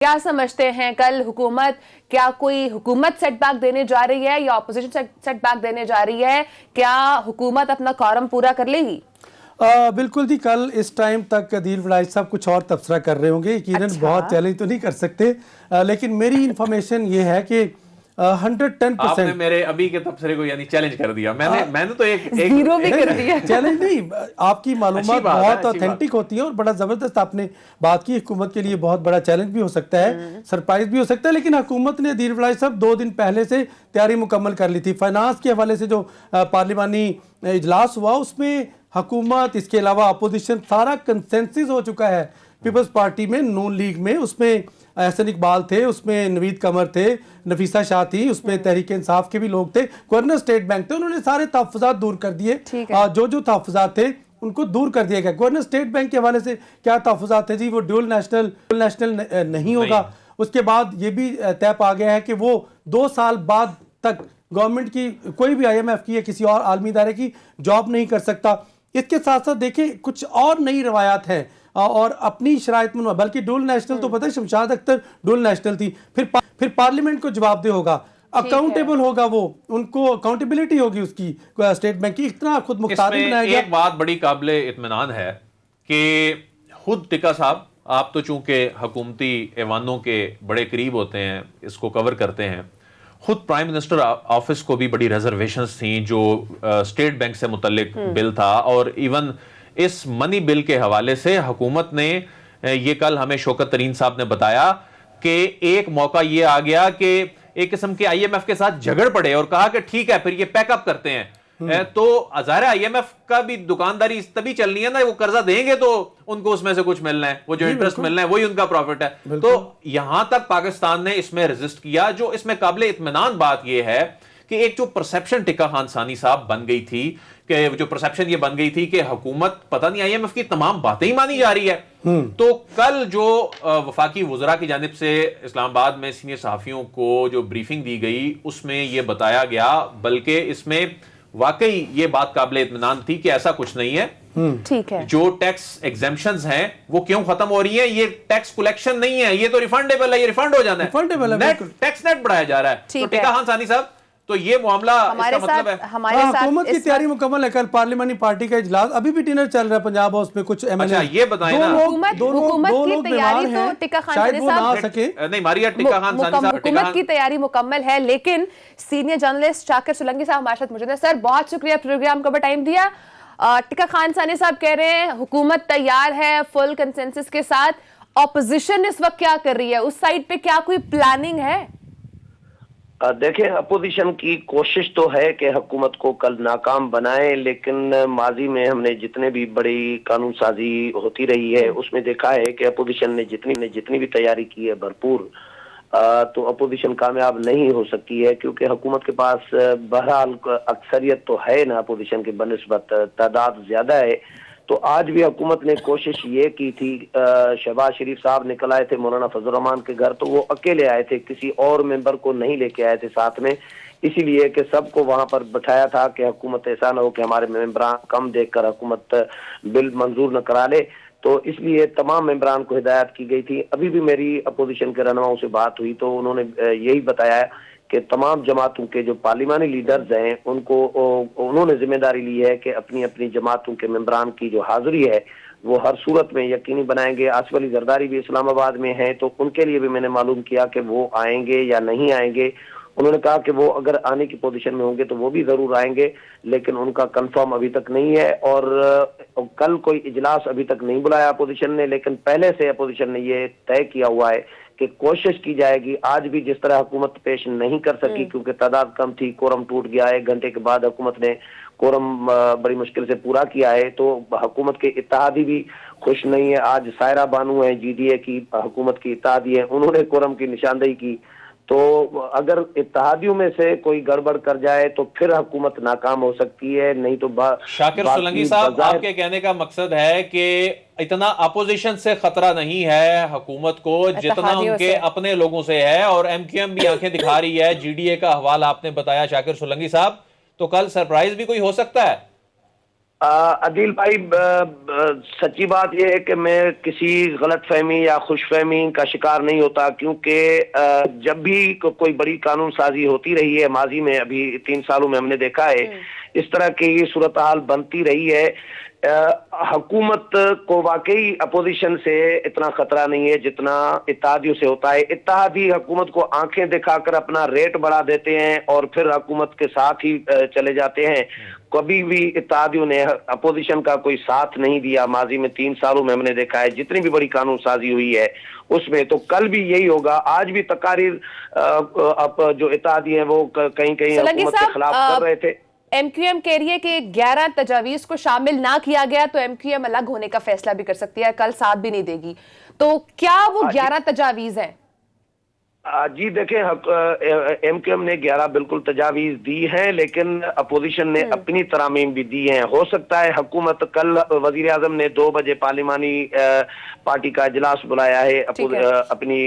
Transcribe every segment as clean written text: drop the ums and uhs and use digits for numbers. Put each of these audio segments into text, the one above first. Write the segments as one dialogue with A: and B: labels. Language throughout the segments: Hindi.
A: क्या समझते हैं कल हुकूमत, क्या कोई हुकूमत सेटबैक देने जा रही है या ऑपोजिशन सेटबैक देने जा रही है? क्या हुकूमत अपना कॉरम पूरा कर लेगी?
B: बिल्कुल जी, कल इस टाइम तक अदील वलायत साहब कुछ और तबसरा कर रहे होंगे। यकीनन
A: अच्छा।
B: बहुत चैलेंज तो नहीं कर सकते, लेकिन मेरी इंफॉर्मेशन ये है कि 110%
C: आपने मेरे अभी के तबसरे को यानी चैलेंज कर दिया। मैंने तो एक
A: जीरो भी कर दिया।
B: चैलेंज नहीं, आपकी मालूमात
C: बात है,
B: बहुत
C: अच्छी
B: ऑथेंटिक होती है और बड़ा ज़बरदस्त आपने बात की। हुकूमत के लिए बहुत बड़ा चैलेंज भी हो सकता है, सरप्राइज भी हो सकता है, लेकिन हुकूमत ने अदील वलायत साहब 2 दिन पहले से तैयारी मुकम्मल कर ली थी। फाइनेंस के हवाले से जो पार्लिमानी इजलास हुआ उसमें हुकूमत, इसके अलावा अपोजिशन, सारा कंसेंसस हो चुका है। पीपल्स पार्टी में, नून लीग में, उसमें एहसन इकबाल थे, उसमें नवीद कमर थे, नफीसा शाह थी, उसमें तहरीक इंसाफ के भी लोग थे, गवर्नर स्टेट बैंक थे। उन्होंने सारे तहफ़्फ़ुज़ात दूर कर दिए। जो तहफ़्फ़ुज़ात थे उनको दूर कर दिया गया। गवर्नर स्टेट बैंक के हवाले से क्या तहफ़्फ़ुज़ात थे जी? वो ड्यूल नेशनल नहीं होगा। उसके बाद ये भी तय पा गया है कि वो 2 साल बाद तक गवर्नमेंट की, कोई भी IMF की या किसी और आलमी इदारे की जॉब नहीं कर सकता। इसके साथ साथ देखें कुछ और नई रवायात हैं और अपनी शराइत में, बल्कि डुअल नेशनल तो पता है, शमशाद अख्तर डुअल नेशनल थी। फिर पार्लियामेंट को जवाबदेह होगा, अकाउंटेबल होगा, वो उनको अकाउंटेबिलिटी होगी उसकी स्टेट बैंक की। इतना खुद मुख्तार बनाया गया।
C: एक बात बड़ी काबिले इत्मीनान है कि खुद टिक्का साहब, आप तो चूंकि हुकूमती ऐवानों के बड़े करीब होते हैं, इसको कवर करते हैं, खुद प्राइम मिनिस्टर ऑफिस को भी बड़ी रिजर्वेशंस थी जो स्टेट बैंक से मुतल्लिक बिल था। और इवन इस मनी बिल के हवाले से हुकूमत ने, ये कल हमें शौकत तरीन साहब ने बताया कि एक मौका ये आ गया कि एक किस्म के IMF के साथ झगड़ पड़े और कहा कि ठीक है फिर ये पैकअप करते हैं। तो ज़ाहिर है IMF का भी दुकानदारी तभी चलनी है ना, वो कर्जा देंगे तो उनको उसमें से कुछ मिलना है, वो जो इंटरेस्ट मिलना है वही उनका प्रॉफिट है। तो यहां तक पाकिस्तान ने इसमें रेजिस्ट किया। जो इसमें काबिले इत्मीनान बात यह है कि एक जो परसेप्शन टिक्का खान सानी साहब बन गई थी, कि जो परसेप्शन ये बन गई थी कि हुकूमत पता नहीं IMF की तमाम बातें ही मानी जा रही है। तो कल जो वफाकी वुज़रा की जानिब से इस्लामाबाद में सीनियर सहाफियों को जो ब्रीफिंग दी गई उसमें यह बताया गया, बल्कि इसमें वाकई ये बात काबिले इत्मीनान थी कि ऐसा कुछ नहीं है।
A: ठीक है,
C: जो टैक्स एग्जेम्पशंस हैं वो क्यों खत्म हो रही हैं? ये टैक्स कलेक्शन नहीं है, ये तो रिफंडेबल है, ये रिफंड हो जाना है। नेट टैक्स नेट बढ़ाया जा रहा है। तो टिक्का खान सानी साहब, तो ये मामला
A: हमारे
C: इसका मतलब है
A: हमारे साथ
B: हुकूमत की तैयारी मुकम्मल है। कल पार्लियामानी पार्टी का इजलास, अभी भी डिनर चल रहा है पंजाब हाउस में। कुछ MLA,
C: अच्छा ये बताएं ना,
A: हुकूमत की तैयारी तो टिक्का खान सानी साहब
C: नहीं, मारिया टिक्का खान सानी साहब,
A: हुकूमत की तैयारी मुकम्मल है, लेकिन सीनियर जर्नलिस्ट शाकिर सोलंकी साहब हमारे साथ मौजूद है। सर बहुत शुक्रिया प्रोग्राम को टाइम दिया। टिक्का खान सानी साहब कह रहे हैं हुकूमत तैयार है फुल कंसेंसस के साथ, ऑपोजिशन इस वक्त क्या कर रही है? उस साइड पे क्या कोई प्लानिंग है?
D: देखिए, अपोजिशन की कोशिश तो है कि हुकूमत को कल नाकाम बनाए, लेकिन माजी में हमने जितने भी बड़ी कानून साजी होती रही है उसमें देखा है कि अपोजिशन ने जितनी भी तैयारी की है भरपूर, तो अपोजिशन कामयाब नहीं हो सकती है, क्योंकि हुकूमत के पास बहरहाल अक्सरियत तो है ना, अपोजिशन की बनिस्बत तादाद ज्यादा है। तो आज भी हुकूमत ने कोशिश ये की थी, शहबाज शरीफ साहब निकल आए थे मौलाना फजल रहमान के घर, तो वो अकेले आए थे, किसी और मेंबर को नहीं लेके आए थे साथ में, इसीलिए कि सबको वहां पर बैठाया था कि हुकूमत ऐसा ना हो कि हमारे मेंबरान कम देखकर हुकूमत बिल मंजूर न करा ले। तो इसलिए तमाम मेंबरान को हिदायत की गई थी। अभी भी मेरी अपोजिशन के रहनुमाओं से बात हुई तो उन्होंने यही बताया कि तमाम जमातों के जो पार्लिमानी लीडर्स हैं उनको उन्होंने जिम्मेदारी ली है कि अपनी अपनी जमातों के मेंबरान की जो हाजिरी है वो हर सूरत में यकीनी बनाएंगे। आसिफ अली जरदारी भी इस्लामाबाद में हैं, तो उनके लिए भी मैंने मालूम किया कि वो आएंगे या नहीं आएंगे। उन्होंने कहा कि वो अगर आने की पोजीशन में होंगे तो वो भी जरूर आएंगे, लेकिन उनका कंफर्म अभी तक नहीं है। और कल कोई इजलास अभी तक नहीं बुलाया अपोजिशन ने, लेकिन पहले से अपोजिशन ने ये तय किया हुआ है कि कोशिश की जाएगी। आज भी जिस तरह हुकूमत पेश नहीं कर सकी क्योंकि तादाद कम थी, कोरम टूट गया है, 1 घंटे के बाद हुकूमत ने कोरम बड़ी मुश्किल से पूरा किया है, तो हुकूमत के इत्तेहादी भी खुश नहीं है। आज सायरा बानू है GDA की हुकूमत की इत्तेहादी है, उन्होंने कोरम की निशानदेही की। तो अगर इत्तेहादियों में से कोई गड़बड़ कर जाए तो फिर हुकूमत नाकाम हो सकती है, नहीं तो
C: शाकिर सोलंकी साहब, आपके कहने का मकसद है कि इतना अपोजिशन से खतरा नहीं है हुकूमत को जितना उनके अपने लोगों से है, और MQM भी आंखें दिखा रही है। GDA का हवाला आपने बताया शाकिर सोलंकी साहब, तो कल सरप्राइज भी कोई हो सकता है?
D: अदील भाई, सच्ची बात यह है कि मैं किसी गलतफहमी या खुशफहमी का शिकार नहीं होता, क्योंकि जब भी कोई बड़ी कानून साजी होती रही है माजी में, अभी 3 सालों में हमने देखा है इस तरह की सूरत हाल बनती रही है। हुकूमत को वाकई अपोजिशन से इतना खतरा नहीं है जितना इत्तेहादियों से होता है। इत्तेहादी हुकूमत को आंखें दिखाकर अपना रेट बढ़ा देते हैं और फिर हुकूमत के साथ ही चले जाते हैं। कभी भी इत्तेहादियों ने अपोजिशन का कोई साथ नहीं दिया। माजी में 3 सालों में हमने देखा है जितनी भी बड़ी कानून साजी हुई है उसमें, तो कल भी यही होगा। आज भी तकारीर जो इत्तेहादी हैं वो कहीं कहीं हुकूमत के खिलाफ कर रहे थे।
A: एमक्यूएम कह रही है कि 11 तजावीज को शामिल ना किया गया तो एमक्यूएम अलग होने का फैसला भी कर सकती है, कल साथ भी नहीं देगी। तो क्या वो 11 तजावीज हैं?
D: जी देखें, एमक्यूएम ने 11 बिल्कुल तजावीज दी हैं, लेकिन अपोजिशन ने अपनी तरामीम भी दी हैं। हो सकता है हुकूमत, कल वजीर आजम ने 2 बजे पार्लिमानी पार्टी का इजलास बुलाया है अपनी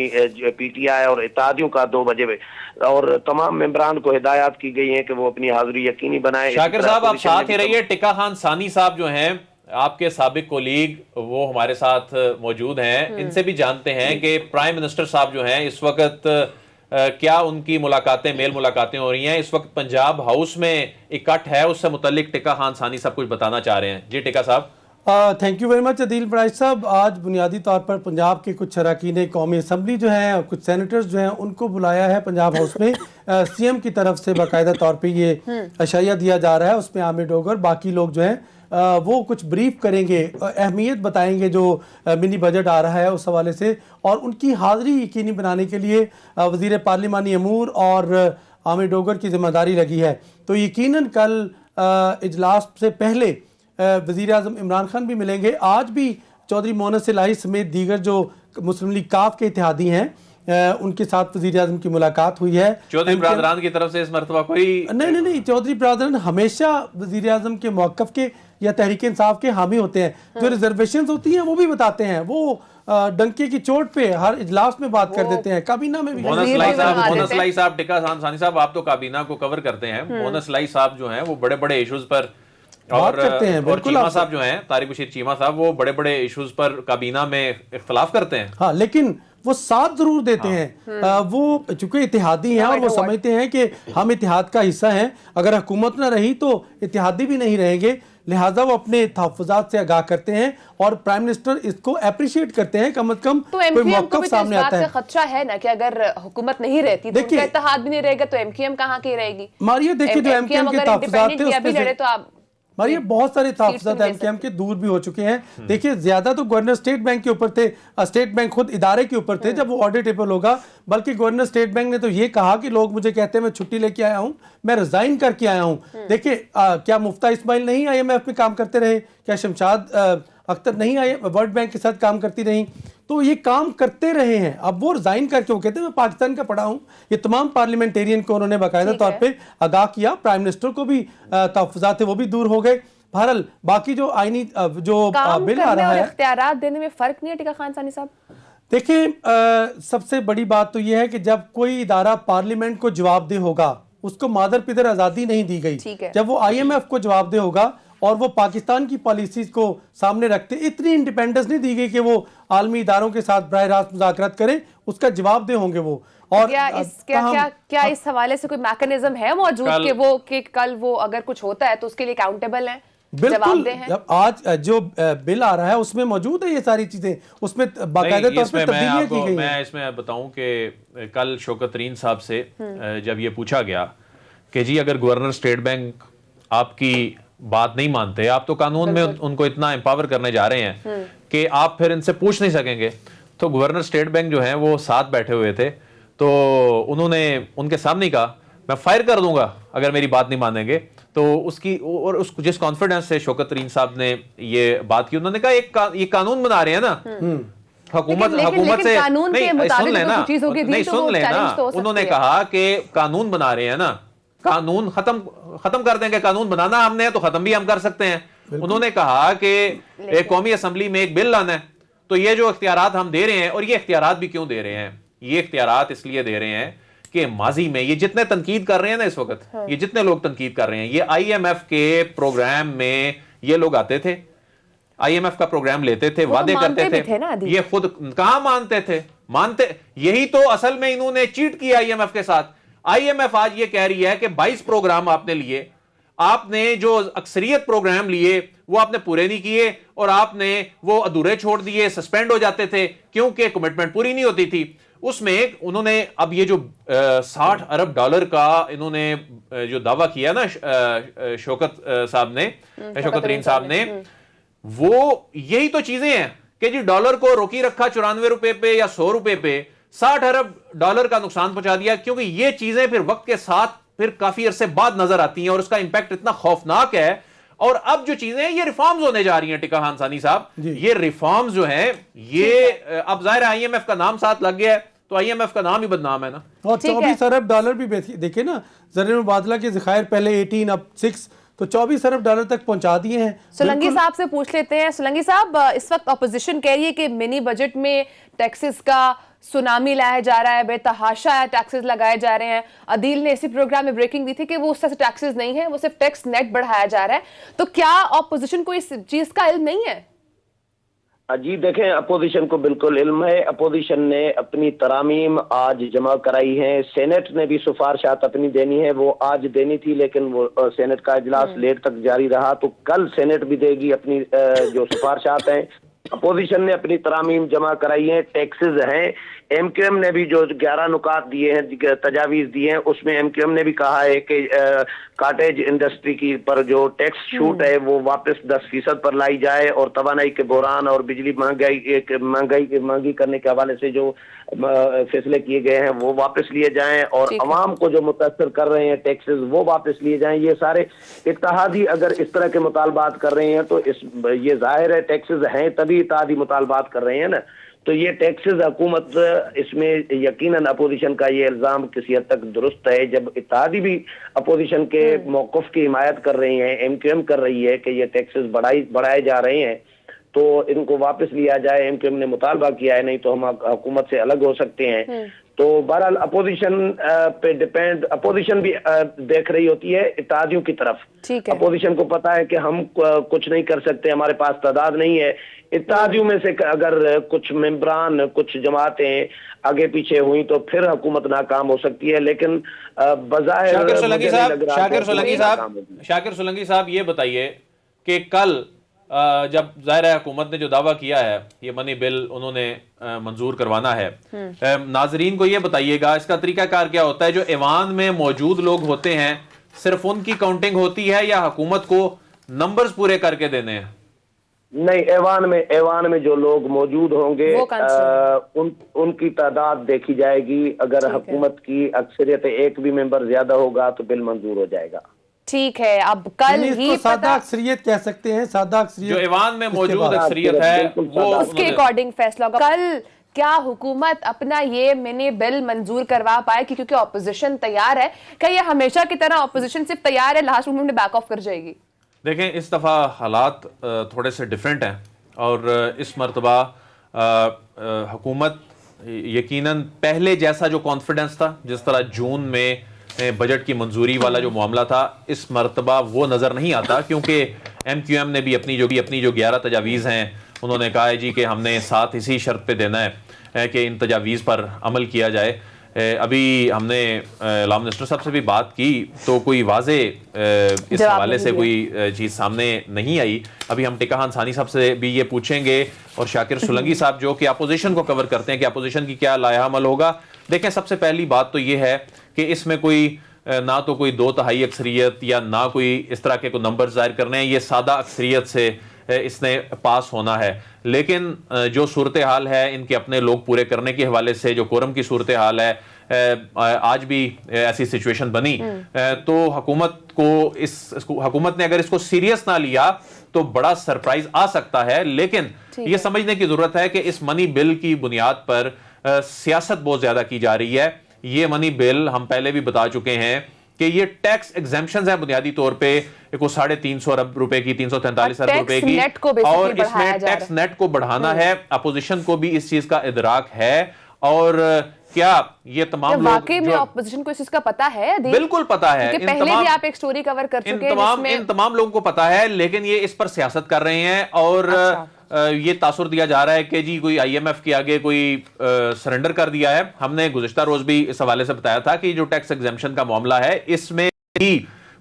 D: पीटीआई और इत्तेहादियों का 2 बजे, और तमाम मेंबरान को हिदायत की गई है कि वो अपनी हाजिरी यकीनी बनाए।
C: शाकिर साहब, आप साथ ही रहिए। टिक्का खान सानी साहब जो हैं, आपके साबिक कोलीग, वो हमारे साथ मौजूद हैं। इनसे भी जानते हैं कि प्राइम मिनिस्टर साहब जो हैं इस वक्त क्या उनकी मुलाकातें, मेल मुलाकातें हो रही हैं। इस वक्त पंजाब हाउस में इकट्ठ है, उससे मुतल्लिक टिक्का खान सानी साहब कुछ बताना चाह रहे हैं। जी टिक्का साहब।
B: Thank you very much Adeel Baraich साहब। आज बुनियादी तौर पर पंजाब के कुछ अरकान कौमी असम्बली जो हैं और कुछ सेनेटर्स जो हैं उनको बुलाया है पंजाब हाउस में। सीएम की तरफ से बाकायदा तौर पे ये अशाया दिया जा रहा है। उसमें आमिर डोगर, बाकी लोग जो हैं वो कुछ ब्रीफ करेंगे, अहमियत बताएंगे जो मिनी बजट आ रहा है उस हवाले से, और उनकी हाज़िरी यकीनी बनाने के लिए वज़ीर पार्लिमानी अमूर और आमिर डोगर की जिम्मेदारी लगी है। तो यकीनन कल इजलास से पहले वज़ीर आज़म इमरान खान भी मिलेंगे। आज भी चौधरी मोहम्मद इलाही समेत दीगर जो मुस्लिम लीग काफ के इत्तेहादी हैं उनके साथ वज़ीर आज़म की मुलाकात हुई है।
C: चौधरी ब्रादरान की तरफ से इस मरतबा कोई
B: नहीं, चौधरी ब्रादरान हमेशा वज़ीर आज़म के मौक़िफ़ के या तहरीक इंसाफ के हामी होते हैं। जो रिजर्वेशन होती हैं वो भी बताते हैं, वो डंके की चोट पे हर इजलास में बात कर देते हैं। काबीना में भी
C: मोहम्मद इलाही साहब, टिक्का सानी साहब, आप तो काबीना को कवर करते हैं। मोहम्मद इलाही साहब जो हैं वो बड़े बड़े इश्यूज पर
B: बात करते हैं।
C: और चीमा साहब जो हैं, तारिक बशीर चीमा साहब, वो बड़े बड़े इश्यूज पर काबीना में इख्तलाफ करते हैं।
B: हाँ, लेकिन वो साथ जरूर देते हैं। वो चूंकि इत्तेहादी हैं और वो समझते हैं कि हम इत्तेहाद का हिस्सा हैं। अगर हुकूमत ना रही तो इत्तेहादी भी नहीं रहेंगे, लिहाजा वो अपने तहफ़्फ़ुज़ात से आगाह करते हैं और प्राइम मिनिस्टर इसको अप्रिशिएट करते हैं। कम अज कम कोई मौक़िफ़ सामने आता है।
A: खदशा है ना कि अगर हुकूमत नहीं रहती तो उनका इत्तेहाद भी नहीं रहेगा, तो एमक्यूएम कहाँ की रहेगी?
B: मारिया, देखिए जो एमक्यूएम के तहफ़्फ़ुज़ात थे उसमें
A: तो आप
B: मारिया बहुत सारे तहफ़्फ़ुज़ात एमक्यूएम के दूर भी हो चुके हैं। देखिए ज्यादा तो गवर्नर स्टेट बैंक के ऊपर थे, स्टेट बैंक खुद इदारे के ऊपर थे जब वो ऑडिटेबल होगा। बल्कि गवर्नर स्टेट बैंक ने तो ये कहा कि लोग मुझे कहते हैं मैं छुट्टी लेके आया हूं, मैं रिजाइन करके आया हूं। देखिए क्या मुफ्ता इस्माइल नहीं IMF में काम करते रहे? क्या शमशाद अख्तर नहीं आए वर्ल्ड बैंक के साथ काम करती रही? तो ये काम करते रहे हैं। अब वो रिजाइन करके वो कहते हैं मैं पाकिस्तान का पढ़ा हूं। ये तमाम पार्लियामेंटेरियन को उन्होंने बाकायदा तौर पे आगाह किया। प्राइम मिनिस्टर को भी तहफ़्फ़ुज़ात थे वो भी दूर हो गए। बहरहाल बाकी जो आईनी जो बिल आ रहा है,
A: इख्तियारात देने में फर्क नहीं है टिक्का खान सानी साहब?
B: देखिए सबसे बड़ी बात तो यह है कि जब कोई इदारा पार्लियामेंट को जवाबदेह होगा, उसको मादर पिदर आज़ादी नहीं दी गई। जब वो IMF को जवाबदेह होगा और वो पाकिस्तान की पॉलिसीज को सामने रखते, इतनी इंडिपेंडेंस नहीं दी गई कि वो आलमी इदारों के साथ बराह रास्त मुज़ाकरात करें, उसका जवाबदेह होंगे वो। और
A: क्या इस हवाले से कोई मैकेनिज्म है मौजूद कि वो कि कल वो अगर कुछ होता है तो उसके लिए अकाउंटेबल है?
B: बिल्कुल, जब आज जो बिल आ रहा है उसमें मौजूद है ये सारी चीजें, उसमें बाकायदा तौर पर तब्दीलियां की गई।
C: मैं इसमें बताऊं कि कल शौकत तरीन साहब से जब ये पूछा गया कि जी अगर गवर्नर स्टेट बैंक आपकी बात नहीं मानते, आप तो कानून में उनको इतना एम्पावर करने जा रहे हैं कि आप फिर इनसे पूछ नहीं सकेंगे, तो गवर्नर स्टेट बैंक जो है वो साथ बैठे हुए थे, तो उन्होंने उनके सामने कहा मैं फायर कर दूंगा अगर मेरी बात नहीं मानेंगे। तो उसकी और उस जिस कॉन्फिडेंस से शौकत तरीन साहब ने ये बात की, उन्होंने कहा ये कानून बना रहे हैं ना, हुकूमत से नहीं सुन लेना। उन्होंने कहा कि कानून बना रहे हैं ना, कानून खत्म कर देंगे, कानून बनाना हमने है तो खत्म भी हम कर सकते हैं। उन्होंने कहा कि एक कौमी असम्बली में एक बिल लाना है, तो ये जो इख्तियारात हम दे रहे हैं, और ये इख्तियारात भी क्यों दे रहे हैं, ये इख्तियारात इसलिए दे रहे हैं कि माजी में ये जितने तनकीद कर रहे हैं ना इस वक्त, ये जितने लोग तनकीद कर रहे हैं, ये IMF के प्रोग्राम में ये लोग आते थे, IMF का प्रोग्राम लेते थे, वादे करते थे, ये खुद कहां मानते थे? मानते, यही तो असल में इन्होंने चीट किया IMF के साथ। IMF आज ये कह रही है कि 22 प्रोग्राम आपने लिए, आपने जो अक्सरियत प्रोग्राम लिए वो आपने पूरे नहीं किए और आपने वो अधूरे छोड़ दिए, सस्पेंड हो जाते थे क्योंकि कमिटमेंट पूरी नहीं होती थी। उसमें उन्होंने अब ये जो 60 अरब डॉलर का इन्होंने जो दावा किया ना शौकत साहब ने, शौकत तरीन साहब ने, वो यही तो चीजें हैं कि जी डॉलर को रोकी रखा 94 रुपए पे या 100 रुपए पे, 60 अरब डॉलर का नुकसान पहुंचा दिया। क्योंकि ये चीजें फिर वक्त के साथ फिर काफी अरसे बाद नजर आती हैं और उसका इंपैक्ट इतना खौफनाक है। और अब जो चीजें हैं ये रिफॉर्म्स होने जा रही हैं टिका खान सानी साहब, ये रिफॉर्म्स जो हैं ये अब जाहिर है IMF का नाम साथ लग गया है तो IMF का नाम ही बदनाम है ना।
B: और 24 अरब डॉलर भी देखिए ना, ज़र मुबादला के ज़खायर पहले 18 अब 6, तो 24 अरब डॉलर तक पहुंचा दिए हैं।
A: सोलंकी साहब से पूछ लेते हैं। सोलंकी साहब, इस वक्त अपोजिशन कह रही है कि मिनी बजट में टैक्सेस का सुनामी लाया जा रहा है, बेतहाशा टैक्सेस लगाए जा रहे हैं। अदील ने इसी प्रोग्राम में ब्रेकिंग दी थी कि वो उस तरह से टैक्सेस नहीं है, वो सिर्फ टैक्स नेट बढ़ाया जा रहा है। तो क्या अपोजिशन को इस चीज का इल्म नहीं है?
D: जी देखें, अपोजिशन को बिल्कुल इल्म है। अपोजिशन ने अपनी तरामीम आज जमा कराई है, सेनेट ने भी सिफारिशात अपनी देनी है, वो आज देनी थी लेकिन वो सेनेट का इजलास लेट तक जारी रहा, तो कल सेनेट भी देगी अपनी जो सिफारिशात हैं। अपोजिशन ने अपनी तरामीम जमा कराई है, टैक्सेस हैं। MQM ने भी जो 11 नुकात दिए हैं, तजावीज दिए हैं, उसमें MQM ने भी कहा है कि काटेज इंडस्ट्री की पर जो टैक्स छूट है वो वापस 10% पर लाई जाए और तवानाई के बहरान और बिजली महंगी करने के हवाले से जो फैसले किए गए हैं वो वापस लिए जाएं और अवाम को जो मुतासर कर रहे हैं टैक्सेस वो वापस लिए जाएं। ये सारे इत्तेहादी अगर इस तरह के मुतालबात कर रहे हैं तो ये जाहिर है टैक्सेस हैं तभी इत्तेहादी मुतालबात कर रहे हैं ना। तो ये टैक्सेस हुकूमत, इसमें यकीनन अपोजिशन का ये इल्जाम किसी हद तक दुरुस्त है। जब इत्तेहादी भी अपोजिशन के मौक़िफ़ की हिमायत कर रही हैं, MQM कर रही है कि ये टैक्सेस बढ़ाए जा रहे हैं तो इनको वापस लिया जाए, MQM ने मुतालबा किया है, नहीं तो हम हुकूमत से अलग हो सकते हैं। तो बहरहाल अपोजिशन पे डिपेंड, अपोजिशन भी देख रही होती है इत्तेहादियों की तरफ। अपोजिशन को पता है कि हम कुछ नहीं कर सकते, हमारे पास तादाद नहीं है। इत्तेहादियों में से अगर कुछ मेंबरान, कुछ जमातें आगे पीछे हुई तो फिर हुकूमत नाकाम हो सकती है। लेकिन बज़ाहिर
C: शाकिर सोलंकी साहब ये बताइए कि कल जब जाहिर है हुकूमत ने जो दावा किया है ये मनी बिल उन्होंने मंजूर करवाना है, नाजरीन को ये बताइएगा इसका तरीकाकार क्या होता है? जो ऐवान में मौजूद लोग होते हैं सिर्फ उनकी काउंटिंग होती है या हुकूमत को नंबर्स पूरे करके देने हैं?
D: नहीं, ऐवान में जो लोग मौजूद होंगे उनकी तादाद देखी जाएगी। अगर हुकूमत की अक्सरियत एक भी मेंबर ज्यादा होगा तो बिल मंजूर हो जाएगा।
A: ठीक है, अब कल ही
B: सादा अक्सरियत कह सकते हैं, सादा अक्सरियत
C: जो ऐवान में मौजूद अक्सरियत है वो
A: उसके अकॉर्डिंग फैसला होगा। कल क्या हुकूमत अपना ये मिनी बिल मंजूर करवा पाएगी? क्योंकि ऑपोजिशन तैयार है। क्या ये हमेशा की तरह ऑपोजिशन सिर्फ तैयार है, लास्ट मोमेंट में बैक ऑफ कर जाएगी?
C: देखें, इस दफ़ा हालात थोड़े से डिफरेंट हैं और इस मरतबा हुकूमत यकीनन पहले जैसा जो कॉन्फिडेंस था, जिस तरह जून में बजट की मंजूरी वाला जो मामला था, इस मरतबा वो नज़र नहीं आता। क्योंकि MQM ने भी अपनी जो 11 तजावीज़ हैं उन्होंने कहा है जी कि हमने साथ इसी शर्त पे देना है कि इन तजावीज़ पर अमल किया जाए। अभी हमने लॉ मिनिस्टर साहब से भी बात की तो कोई वाजे इस हवाले से कोई चीज़ सामने नहीं आई। अभी हम टिका खान सानी साहब से भी ये पूछेंगे और शाकिर सोलंकी साहब जो कि अपोजिशन को कवर करते हैं कि अपोजिशन की क्या लायामल होगा। देखें, सबसे पहली बात तो ये है कि इसमें कोई ना तो कोई 2/3 अक्सरियत या ना कोई इस तरह के कोई नंबर जाहिर करने हैं, ये सादा अक्सरियत से इसने पास होना है। लेकिन जो सूरत हाल है इनके अपने लोग पूरे करने के हवाले से, जो कोरम की सूरत हाल है, आज भी ऐसी सिचुएशन बनी तो हुकूमत ने अगर इसको सीरियस ना लिया तो बड़ा सरप्राइज आ सकता है। लेकिन ये समझने की जरूरत है कि इस मनी बिल की बुनियाद पर सियासत बहुत ज्यादा की जा रही है। ये मनी बिल हम पहले भी बता चुके हैं कि ये टैक्स एग्जेम्पशंस है बुनियादी तौर पे 350 अरब रुपए की, 343 अरब रुपए की, और इसमें टैक्स नेट को बढ़ाना है। अपोजिशन को भी इस चीज का इदराक है और क्या ये तमाम लोग
A: वाकई में ऑपोजिशन को इस चीज का पता है?
C: बिल्कुल पता है,
A: क्योंकि पहले भी आप एक स्टोरी कवर कर चुके हैं
C: इन तमाम लोगों को पता है, लेकिन ये इस पर सियासत कर रहे हैं और ये तासुर दिया जा रहा है कि जी कोई IMF के आगे कोई सरेंडर कर दिया है। हमने गुज़िश्ता रोज भी इस हवाले से बताया था कि जो टैक्स एग्जेम्पशन का मामला है, इसमें ही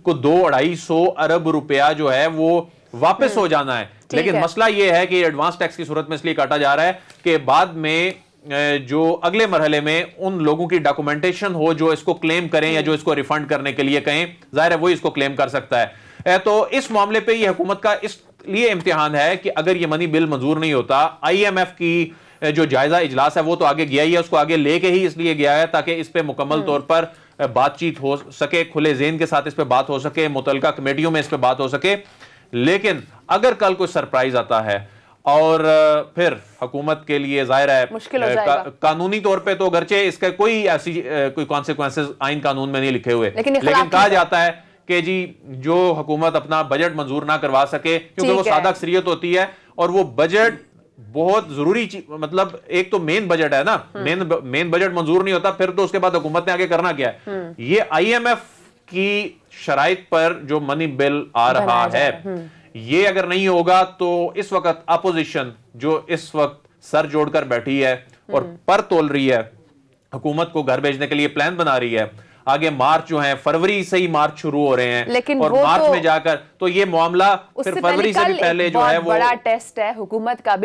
C: को 200-250 अरब रुपया जो है वो वापस हो जाना है। लेकिन मसला ये है कि एडवांस टैक्स की सूरत में इसलिए काटा जा रहा है कि बाद में जो अगले मरहले में उन लोगों की डॉक्यूमेंटेशन हो जो इसको क्लेम करें या जो इसको रिफंड करने के लिए कहें, जाहिर है वही इसको क्लेम कर सकता है। तो इस मामले पे ये हुकूमत का इसलिए इम्तिहान है कि अगर ये मनी बिल मंजूर नहीं होता, IMF की जो जायजा इजलास है वो तो आगे गया ही है, उसको आगे लेके ही इसलिए गया है ताकि इस पे मुकम्मल तौर पर बातचीत हो सके, खुले ज़हन के साथ इस पे बात हो सके, मुतल्लिका कमेटियों में इस पे बात हो सके। लेकिन अगर कल कोई सरप्राइज आता है और फिर हुकूमत के लिए जाहिर है
A: मुश्किल हो जाएगा।
C: कानूनी तौर पे तो अगरचे इसका कोई ऐसी कोई कॉन्सिक्वेंसेस आइन कानून में नहीं लिखे हुए,
A: लेकिन
C: कहा जाता है कि जी जो हुकूमत अपना बजट मंजूर ना करवा सके, क्योंकि वो सादा अक्सरियत होती है और वो बजट बहुत जरूरी चीज, मतलब एक तो मेन बजट है ना, मेन बजट मंजूर नहीं होता, फिर तो उसके बाद हुकूमत ने आगे करना क्या है। ये IMF की शराइत पर जो मनी बिल आ रहा है, ये अगर नहीं होगा तो इस वक्त अपोजिशन जो इस वक्त सर जोड़कर बैठी है और पर तोल रही है, हुकूमत को घर भेजने के लिए प्लान बना रही है, आगे मार्च जो है, फरवरी से ही मार्च शुरू हो रहे हैं,
A: लेकिन
C: और मार्च में जाकर तो ये मामला फिर फरवरी से भी पहले जो है वो
A: बड़ा टेस्ट है हुकूमत का भी।